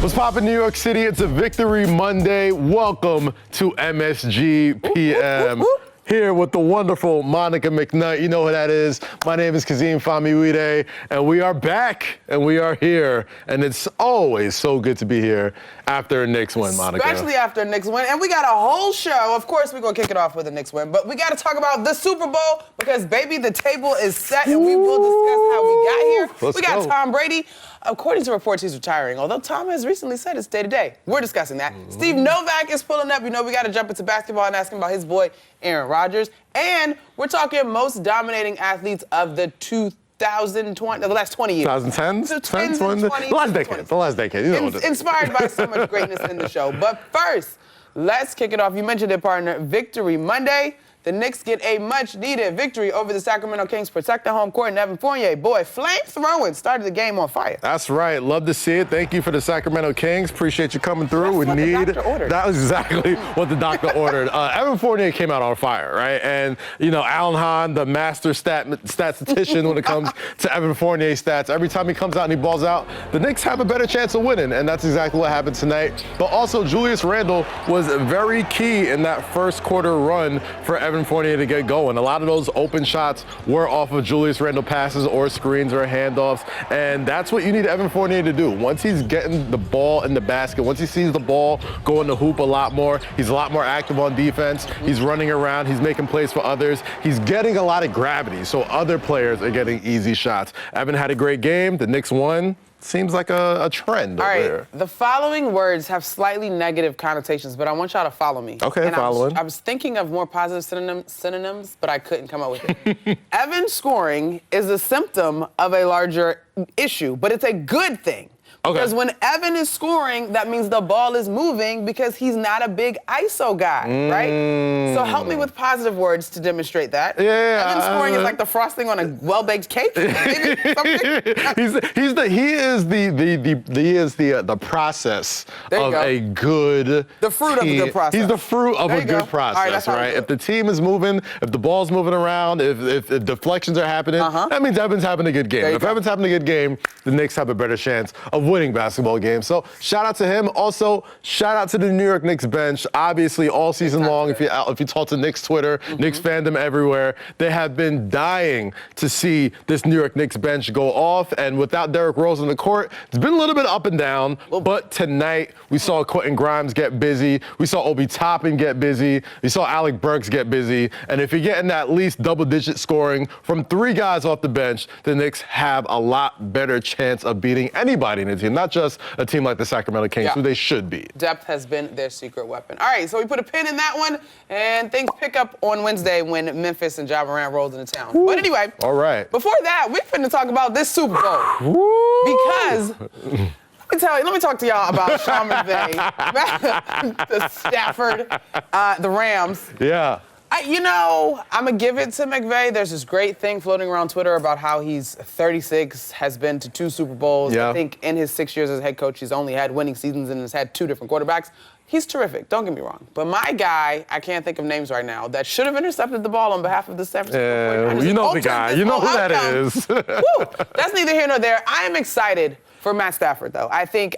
What's poppin', New York City? It's a Victory Monday. Welcome to MSGPM. Here with the wonderful Monica McNutt. You know who that is. My name is Kazeem Famuyide, and we are back, and we are here. And it's always so good to be here after a Knicks win, Monica. Especially after a Knicks win. And we got a whole show. Of course, we're going to kick it off with a Knicks win. But we got to talk about the Super Bowl because, baby, the table is set, and we will discuss how we got here. Let's got go. Tom Brady. According to reports, he's retiring, although Tom has recently said it's day-to-day. We're discussing that. Steve Novak is pulling up. You know, we got to jump into basketball and ask him about his boy, Aaron Rodgers. And we're talking most dominating athletes of the 2020, the last 20 years. 2010s? The 10s and 20s. The last decade. The last decade. You know what it is. Inspired by so much greatness in the show. But first, let's kick it off. You mentioned it, partner. Victory Monday. The Knicks get a much-needed victory over the Sacramento Kings, protect the home court, and Evan Fournier, boy, flame-throwing, started the game on fire. That's right. Love to see it. Thank you for the Sacramento Kings. Appreciate you coming through. The doctor ordered. That was exactly what the doctor ordered. Evan Fournier came out on fire, right? And, you know, Alan Hahn, the master statistician when it comes to Evan Fournier stats, every time he comes out and he balls out, the Knicks have a better chance of winning, and that's exactly what happened tonight. But also, Julius Randle was very key in that first quarter run for Evan Fournier to get going. A lot of those open shots were off of Julius Randle passes or screens or handoffs, and that's what you need Evan Fournier to do. Once he's getting the ball in the basket, once he sees the ball go in the hoop a lot more, he's a lot more active on defense, he's running around, he's making plays for others, he's getting a lot of gravity, so other players are getting easy shots. Evan had a great game, the Knicks won. Seems like a trend over there. The following words have slightly negative connotations, but I want y'all to follow me. Okay, and following. I was thinking of more positive synonyms, but I couldn't come up with it. Evan scoring is a symptom of a larger issue, but it's a good thing. Okay. Because when Evan is scoring, that means the ball is moving because he's not a big ISO guy, right? So help me with positive words to demonstrate that. Yeah. Evan scoring is like the frosting on a well-baked cake. Maybe something. He is the process of a good The fruit of a good process. He's the fruit of There a you go. good process, All right, that's how I right? do it. If the team is moving, if the ball's moving around, if deflections are happening, that means Evan's having a good game. There you If go. Evan's having a good game, the Knicks have a better chance of winning basketball games. So shout out to him. Also, shout out to the New York Knicks bench. Obviously, all season long, if you talk to Knicks Twitter, Knicks fandom everywhere, they have been dying to see this New York Knicks bench go off. And without Derrick Rose on the court, it's been a little bit up and down. But tonight, we saw Quentin Grimes get busy. We saw Obi Toppin get busy. We saw Alec Burks get busy. And if you're getting at least double-digit scoring from three guys off the bench, the Knicks have a lot better chance of beating anybody in the team, not just a team like the Sacramento Kings, who they should be. Depth has been their secret weapon. All right, so we put a pin in that one, and things pick up on Wednesday when Memphis and Ja Morant rolls into town. But anyway, All right. before that, we're finna talk about this Super Bowl. Because, let me talk to y'all about Sean McVay, the Stafford, the Rams. Yeah. I'm going to give it to McVay. There's this great thing floating around Twitter about how he's 36, has been to 2 Super Bowls. Yeah. I think in his 6 years as head coach, he's only had winning seasons and has had 2 different quarterbacks. He's terrific, don't get me wrong. But my guy, I can't think of names right now, that should have intercepted the ball on behalf of the San Francisco 49ers. You know the guy. You know who that is. Woo, that's neither here nor there. I am excited for Matt Stafford, though. I think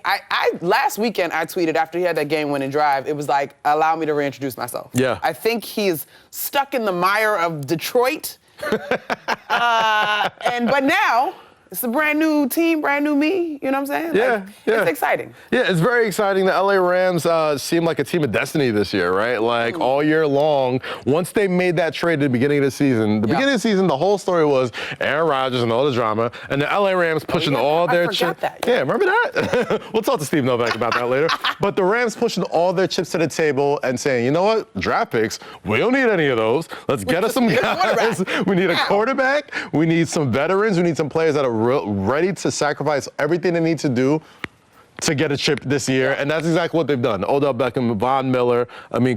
last weekend I tweeted after he had that game-winning drive, it was like, allow me to reintroduce myself. Yeah. I think he's stuck in the mire of Detroit. But now, it's a brand new team, brand new me. You know what I'm saying? Yeah. It's exciting. Yeah, it's very exciting. The LA Rams seem like a team of destiny this year, right? Like all year long, once they made that trade at the beginning of the season, the whole story was Aaron Rodgers and all the drama, and the LA Rams pushing all their chips. Yeah, remember that? We'll talk to Steve Novak about that later. But the Rams pushing all their chips to the table and saying, you know what? Draft picks, we don't need any of those. Let's get us some guys. We need a quarterback. We need some veterans. We need some players that are ready to sacrifice everything they need to do to get a chip this year, and that's exactly what they've done. Odell Beckham, Von Miller,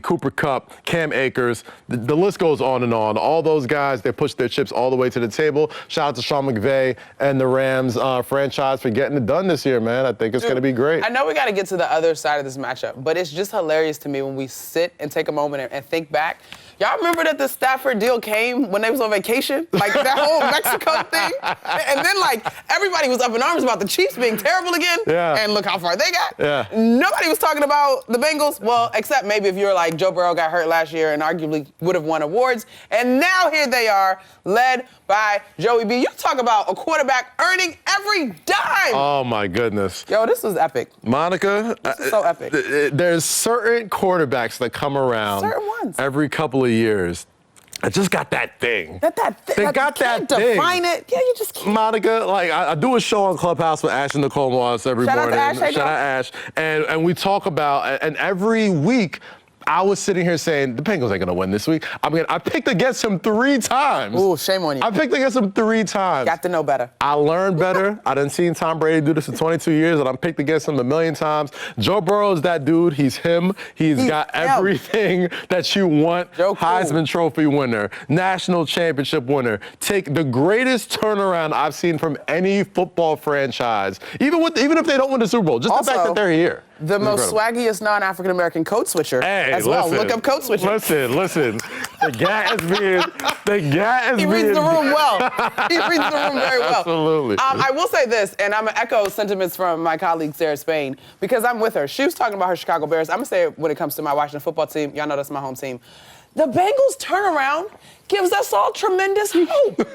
Cooper Kupp, Cam Akers, the list goes on and on. All those guys, they pushed their chips all the way to the table. Shout out to Sean McVay and the Rams franchise for getting it done this year, man. I think it's going to be great. I know we got to get to the other side of this matchup, but it's just hilarious to me when we sit and take a moment and think back. Y'all remember that the Stafford deal came when they was on vacation? Like that whole Mexico thing? And then like everybody was up in arms about the Chiefs being terrible again. Yeah. And look how how far they got. Yeah. Nobody was talking about the Bengals. Well, except maybe if you're like Joe Burrow got hurt last year and arguably would have won awards. And now here they are, led by Joey B. You talk about a quarterback earning every dime. Oh, my goodness. Yo, this was epic. Monica, This is so epic. There's certain quarterbacks that come around Certain ones. every couple of years. I just got that thing. They got that thing. Define it. Yeah, you just can't. Monica, like I do a show on Clubhouse with Ash and Nicole Moss every Shout out morning. to Ash. Hey, Shout girl. out Ash. And we talk about, and every week, I was sitting here saying, the Bengals ain't gonna win this week. I picked against him 3 times. Ooh, shame on you. I picked against him 3 times. Got to know better. I learned better. I done seen Tom Brady do this for 22 years, and I'm picked against him a million times. Joe Burrow is that dude. He's him. He's got him. everything that you want. Joe cool. Heisman Trophy winner, national championship winner. Take the greatest turnaround I've seen from any football franchise, even if they don't win the Super Bowl. Just the fact that they're here. The most swaggiest non-African American code switcher as well. Look up code switcher. Listen. The gat is being. He reads the room well. He reads the room very well. Absolutely. I will say this, and I'm going to echo sentiments from my colleague Sarah Spain, because I'm with her. She was talking about her Chicago Bears. I'm going to say it when it comes to my Washington football team. Y'all know that's my home team. The Bengals turnaround gives us all tremendous hope.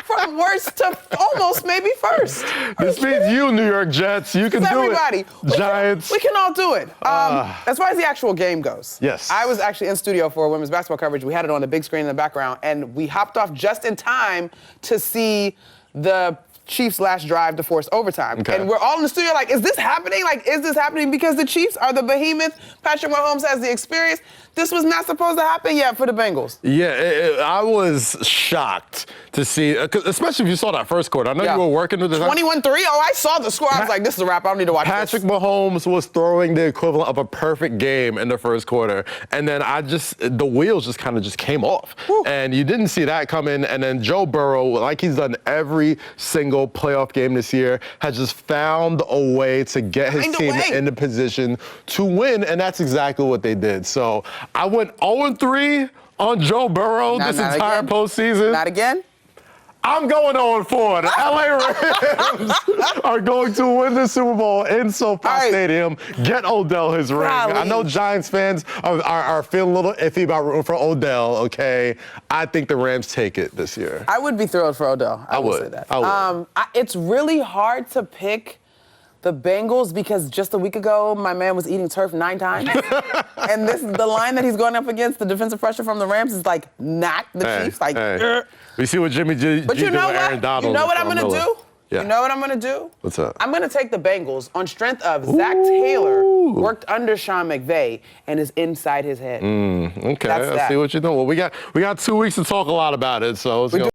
From worst to almost maybe first. This means you, New York Jets. You can do everybody. it. Giants. We can all do it. As far as the actual game goes. Yes. I was actually in studio for women's basketball coverage. We had it on the big screen in the background, and we hopped off just in time to see the Chiefs' last drive to force overtime. Okay. And we're all in the studio like, is this happening? Is this happening because the Chiefs are the behemoth? Patrick Mahomes has the experience. This was not supposed to happen yet for the Bengals. Yeah, I was shocked to see, especially if you saw that first quarter. I know you were working with the 21-3. Oh, I saw the score. I was like, this is a wrap. I don't need to watch Patrick this. Mahomes was throwing the equivalent of a perfect game in the first quarter. And then the wheels just kind of came off. Whew. And you didn't see that coming. And then Joe Burrow, like he's done every single playoff game this year, has just found a way to get his team in the position to win. And that's exactly what they did. So I went 0-3 on Joe Burrow this entire postseason. Not again? I'm going 0-4. The LA Rams are going to win the Super Bowl in SoFi Stadium. Get Odell his ring. I know Giants fans are feeling a little iffy about rooting for Odell, okay? I think the Rams take it this year. I would be thrilled for Odell. I would say that. I would. It's really hard to pick the Bengals because just a week ago, my man was eating turf 9 times. And the line that he's going up against, the defensive pressure from the Rams is like not the Chiefs. We see what Jimmy G But you know with Aaron what? Donald. You know what I'm going to do? Yeah. You know what I'm going to do? What's up? I'm going to take the Bengals on strength of Zach Taylor worked under Sean McVay and is inside his head. Okay, I see what you're doing. Well, we got 2 weeks to talk a lot about it, so it's